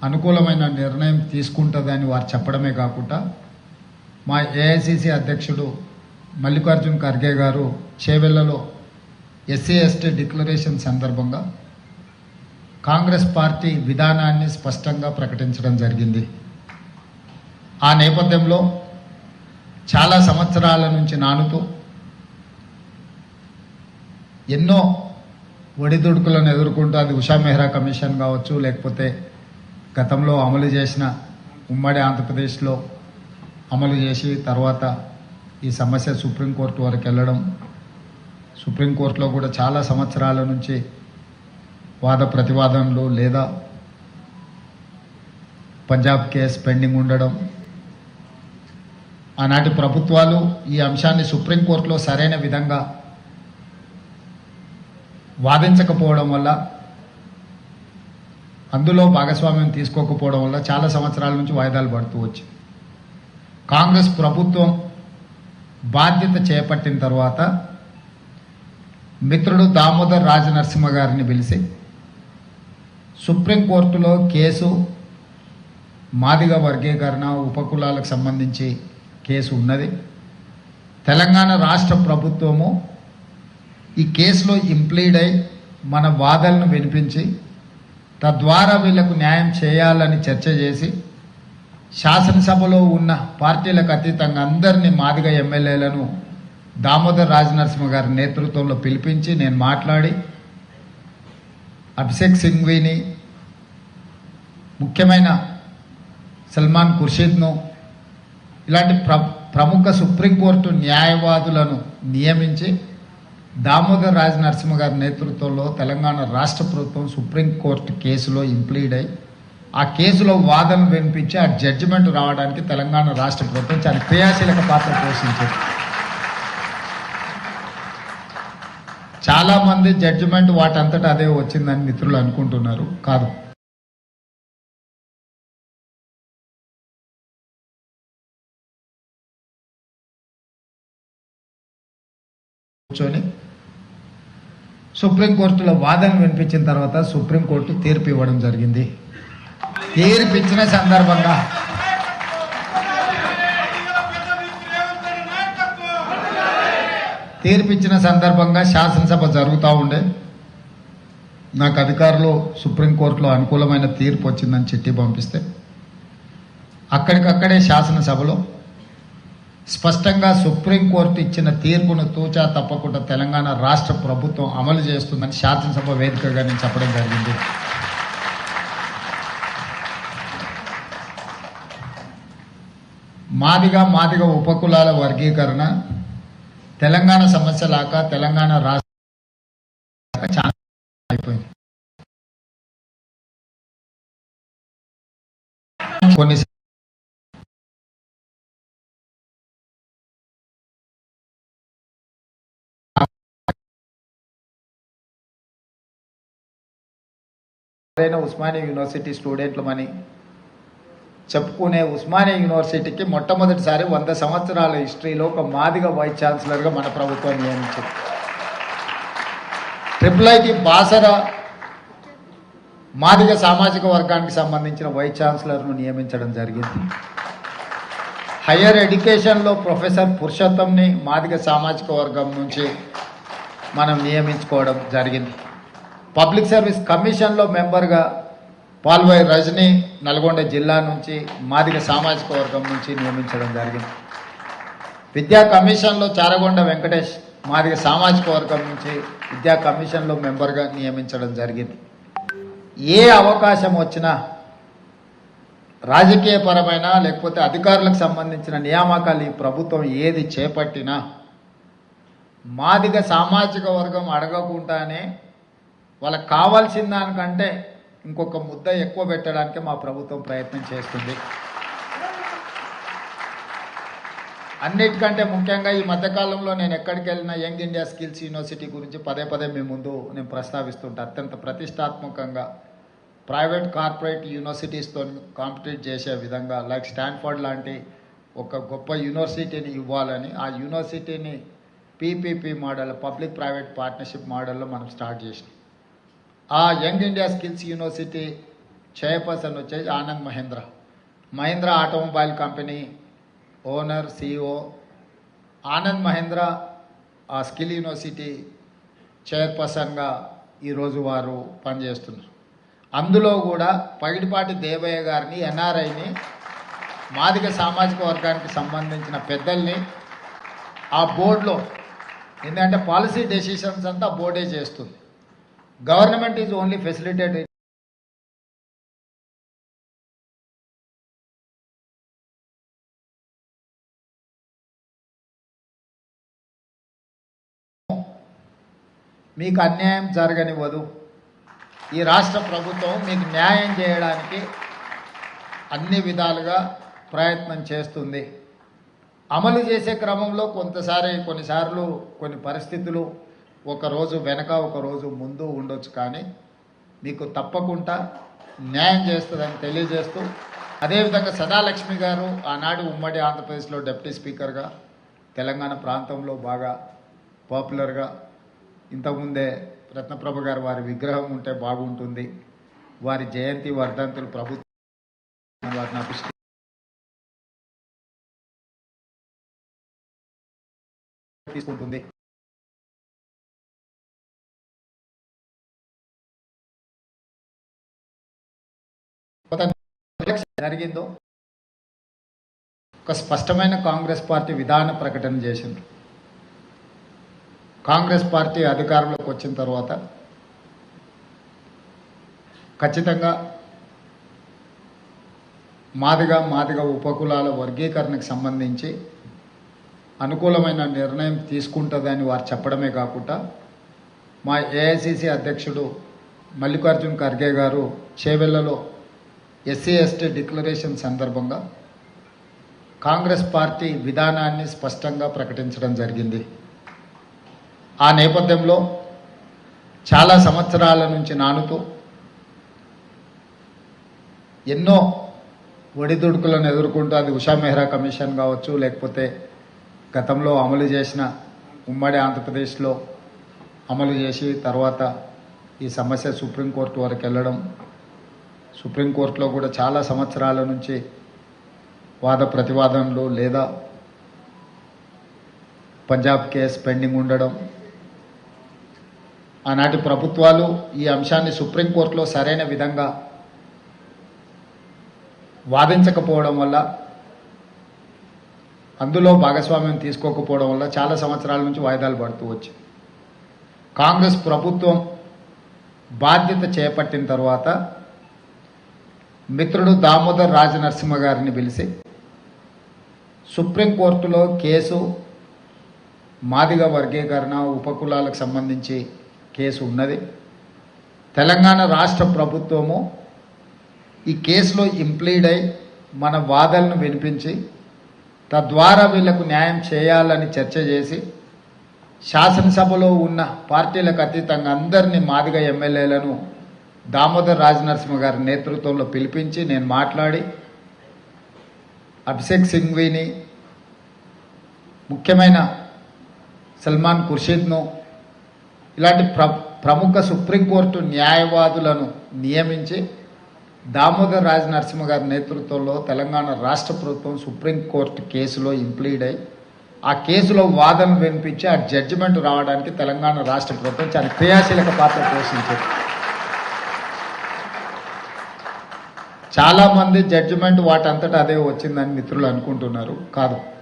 అనుకూలమైన నిర్ణయం తీసుకుంటుందని వారు చెప్పడమే కాకుండా మా ఏఐసిసి అధ్యక్షుడు మల్లికార్జున్ ఖర్గే గారు చేవెళ్లలో ఎస్సీ ఎస్టీ డిక్లరేషన్ సందర్భంగా కాంగ్రెస్ పార్టీ విధానాన్ని స్పష్టంగా ప్రకటించడం జరిగింది. ఆ నేపథ్యంలో చాలా సంవత్సరాల నుంచి నానుతూ ఎన్నో ఒడిదుడుకులను ఎదుర్కొంటూ అది ఉషా మెహ్రా కమిషన్ కావచ్చు, లేకపోతే గతంలో అమలు చేసిన ఉమ్మడి ఆంధ్రప్రదేశ్లో అమలు చేసి తర్వాత ఈ సమస్య సుప్రీంకోర్టు వరకు వెళ్ళడం, సుప్రీంకోర్టులో కూడా చాలా సంవత్సరాల నుంచి వాద ప్రతివాదనలు లేదా పంజాబ్ కేసు పెండింగ్ ఉండడం, ఆనాటి ప్రభుత్వాలు ఈ అంశాన్ని సుప్రీంకోర్టులో సరైన విధంగా వాదించకపోవడం వల్ల, అందులో భాగస్వామ్యం తీసుకోకపోవడం వల్ల చాలా సంవత్సరాల నుంచి వాయిదాలు పడుతూ వచ్చింది. కాంగ్రెస్ ప్రభుత్వం బాధ్యత చేపట్టిన తర్వాత మిత్రుడు దామోదర్ రాజనరసింహ గారిని పిలిచి సుప్రీంకోర్టులో కేసు మాదిగ వర్గీకరణ ఉపకులాలకు సంబంధించి కేసు ఉన్నది. తెలంగాణ రాష్ట్ర ప్రభుత్వము ఈ కేసులో ఇంప్లీడ్ అయి మన వాదనలను వినిపించి తద్వారా వీళ్లకు న్యాయం చేయాలని చర్చ చేసి శాసనసభలో ఉన్న పార్టీలకు అతీతంగా అందరినీ మాదిగ ఎమ్మెల్యేలను దామోదర్ రాజనరసింహ గారి నేతృత్వంలో పిలిపించి నేను మాట్లాడి అభిషేక్ సింఘ్వీని, ముఖ్యమైన సల్మాన్ ఖుర్షీద్ను, ఇలాంటి ప్రముఖ సుప్రీంకోర్టు న్యాయవాదులను నియమించి దామోదర్ రాజనరసింహ గారి నేతృత్వంలో తెలంగాణ రాష్ట్ర ప్రభుత్వం సుప్రీంకోర్టు కేసులో ఇంప్లీడ్ అయి ఆ కేసులో వాదన వినిపించి ఆ జడ్జిమెంట్ రావడానికి తెలంగాణ రాష్ట్ర ప్రభుత్వం చాలా క్రియాశీలక పాత్ర పోషించింది. చాలా మంది జడ్జిమెంట్ వాటంతటా అదే వచ్చిందని మిత్రులు అనుకుంటున్నారు. కాదు, కూర్చొని సుప్రీంకోర్టులో వాదన వినిపించిన తర్వాత సుప్రీంకోర్టు తీర్పు ఇవ్వడం జరిగింది. తీర్పు ఇచ్చిన సందర్భంగా శాసనసభ జరుగుతూ ఉండే నాకు అధికారులు సుప్రీంకోర్టులో అనుకూలమైన తీర్పు వచ్చిందని చిట్టి పంపిస్తే అక్కడికక్కడే శాసనసభలో స్పష్టంగా సుప్రీంకోర్టు ఇచ్చిన తీర్పును తూచా తప్పకుండా తెలంగాణ రాష్ట్ర ప్రభుత్వం అమలు చేస్తుందని శాసనసభ వేదికగా నేను చెప్పడం జరిగింది. మాదిగ ఉపకులాల వర్గీకరణ తెలంగాణ సమస్య లాక తెలంగాణ రాష్ట్ర చాలా అయిపోయింది. కొన్ని ఉస్మానియా యూనివర్సిటీ స్టూడెంట్లమని చెప్పుకునే ఉస్మానియా యూనివర్సిటీకి మొట్టమొదటిసారి 100 సంవత్సరాల హిస్టరీలో ఒక మాదిగ వైస్ ఛాన్సలర్గా మన ప్రభుత్వం నియమించింది. IIIT బాసర మాదిగ సామాజిక వర్గానికి సంబంధించిన వైస్ ఛాన్సలర్ను నియమించడం జరిగింది. హయ్యర్ ఎడ్యుకేషన్లో ప్రొఫెసర్ పురుషోత్తంని మాదిగ సామాజిక వర్గం నుంచి మనం నియమించుకోవడం జరిగింది. పబ్లిక్ సర్వీస్ కమిషన్లో మెంబర్గా పాల్వాయి రజని నల్గొండ జిల్లా నుంచి మాదిగ సామాజిక వర్గం నుంచి నియమించడం జరిగింది. విద్యా కమిషన్లో చారగొండ వెంకటేష్ మాదిగ సామాజిక వర్గం నుంచి విద్యా కమిషన్లో మెంబర్గా నియమించడం జరిగింది. ఏ అవకాశం వచ్చినా రాజకీయపరమైన లేకపోతే అధికారులకు సంబంధించిన నియామకాలు ఈ ప్రభుత్వం ఏది చేపట్టినా మాదిగ సామాజిక వర్గం అడగకుండానే వాళ్ళకి కావాల్సిన దానికంటే ఇంకొక ముద్ద ఎక్కువ పెట్టడానికి మా ప్రభుత్వం ప్రయత్నం చేస్తుంది. అన్నిటికంటే ముఖ్యంగా ఈ మధ్యకాలంలో నేను ఎక్కడికి వెళ్ళినా యంగ్ ఇండియా స్కిల్స్ యూనివర్సిటీ గురించి పదే మీ ముందు నేను ప్రస్తావిస్తుంటా. అత్యంత ప్రతిష్టాత్మకంగా ప్రైవేట్ కార్పొరేట్ యూనివర్సిటీస్తో కాంపిటీట్ చేసే విధంగా లైక్ స్టాన్ఫర్డ్ లాంటి ఒక గొప్ప యూనివర్సిటీని ఇవ్వాలని ఆ యూనివర్సిటీని PPP model, public private partnership మోడల్లో మనం స్టార్ట్ చేసినాం. ఆ young India skills university chairperson వచ్చేసి Anand Mahendra. Mahendra automobile company owner CEO Anand Mahendra ఆ స్కిల్ యూనివర్సిటీ చైర్పర్సన్గా ఈరోజు వారు పనిచేస్తున్నారు. అందులో కూడా పగిడిపాటి దేవయ్య గారిని ఎన్ఆర్ఐని మాదిగ సామాజిక వర్గానికి సంబంధించిన పెద్దల్ని ఆ బోర్డులో, ఎందుకంటే పాలసీ డెసిషన్స్ అంతా బోర్డే చేస్తుంది. Government is only facilitated. మీకు అన్యాయం జరగనివ్వదు. ఈ రాష్ట్ర ప్రభుత్వం మీకు న్యాయం చేయడానికి అన్ని విధాలుగా ప్రయత్నం చేస్తుంది. అమలు చేసే క్రమంలో కొన్నిసార్లు కొన్ని పరిస్థితులు ఒకరోజు వెనక ఒకరోజు ముందు ఉండొచ్చు, కానీ మీకు తప్పకుండా న్యాయం చేస్తుందని తెలియజేస్తూ, అదేవిధంగా సదాలక్ష్మి గారు ఆనాడు ఉమ్మడి ఆంధ్రప్రదేశ్లో డిప్యూటీ స్పీకర్గా తెలంగాణ ప్రాంతంలో బాగా పాపులర్గా, ఇంతకుముందే రత్నప్రభ గారు వారి విగ్రహం ఉంటే బాగుంటుంది, వారి జయంతి వర్ధంతులు ప్రభుత్వం వారిని తీసుకుంటుంది. జరిగిందో ఒక స్పష్టమైన కాంగ్రెస్ పార్టీ విధాన ప్రకటన చేసింది. కాంగ్రెస్ పార్టీ అధికారంలోకి వచ్చిన తర్వాత ఖచ్చితంగా మాదిగ ఉపకులాల వర్గీకరణకు సంబంధించి అనుకూలమైన నిర్ణయం తీసుకుంటుందని వారు చెప్పడమే కాకుండా, మా ఏఐసిసి అధ్యక్షుడు మల్లికార్జున్ ఖర్గే గారు చేవెళ్లలో ఎస్సీ ఎస్టీ డిక్లరేషన్ సందర్భంగా కాంగ్రెస్ పార్టీ విధానాన్ని స్పష్టంగా ప్రకటించడం జరిగింది. ఆ నేపథ్యంలో చాలా సంవత్సరాల నుంచి నానుతూ ఎన్నో ఒడిదుడుకులను ఎదుర్కొంటూ, అది ఉషా మెహ్రా కమిషన్ కావచ్చు, లేకపోతే గతంలో అమలు చేసిన ఉమ్మడి ఆంధ్రప్రదేశ్లో అమలు చేసి తర్వాత ఈ సమస్య సుప్రీంకోర్టు వరకు వెళ్ళడం, సుప్రీంకోర్టులో కూడా చాలా సంవత్సరాల నుంచి వాద ప్రతివాదనలు లేదా పంజాబ్ కేసు పెండింగ్ ఉండడం, ఆనాటి ప్రభుత్వాలు ఈ అంశాన్ని సుప్రీంకోర్టులో సరైన విధంగా వాదించకపోవడం వల్ల, అందులో భాగస్వామ్యం తీసుకోకపోవడం వల్ల చాలా సంవత్సరాల నుంచి వాయిదాలు పడుతూ వచ్చి కాంగ్రెస్ ప్రభుత్వం బాధ్యత చేపట్టిన తర్వాత మిత్రుడు దామోదర్ రాజనరసింహ గారిని పిలిచి సుప్రీంకోర్టులో కేసు మాదిగ వర్గీకరణ ఉపకులాలకు సంబంధించి కేసు ఉన్నది. తెలంగాణ రాష్ట్ర ప్రభుత్వము ఈ కేసులో ఇంప్లీడ్ అయి మన వాదనను వినిపించి తద్వారా వీళ్లకు న్యాయం చేయాలని చర్చ చేసి శాసనసభలో ఉన్న పార్టీలకు అతీతంగా అందరినీ మాదిగ ఎమ్మెల్యేలను దామోదర్ రాజనరసింహ గారి నేతృత్వంలో పిలిపించి నేను మాట్లాడి అభిషేక్ సింఘ్వీని, ముఖ్యమైన సల్మాన్ ఖుర్షీద్ను, ఇలాంటి ప్రముఖ సుప్రీంకోర్టు న్యాయవాదులను నియమించి దామోదర్ రాజనరసింహ గారి నేతృత్వంలో తెలంగాణ రాష్ట్ర ప్రభుత్వం సుప్రీంకోర్టు కేసులో ఇంప్లీడ్ అయి ఆ కేసులో వాదన వినిపించి ఆ జడ్జిమెంట్ రావడానికి తెలంగాణ రాష్ట్ర ప్రభుత్వం చాలా క్రియాశీలక పాత్ర పోషించింది. చాలామంది జడ్జిమెంట్ వాటంతటా అదే వచ్చిందని మిత్రులు అనుకుంటున్నారు. కాదు.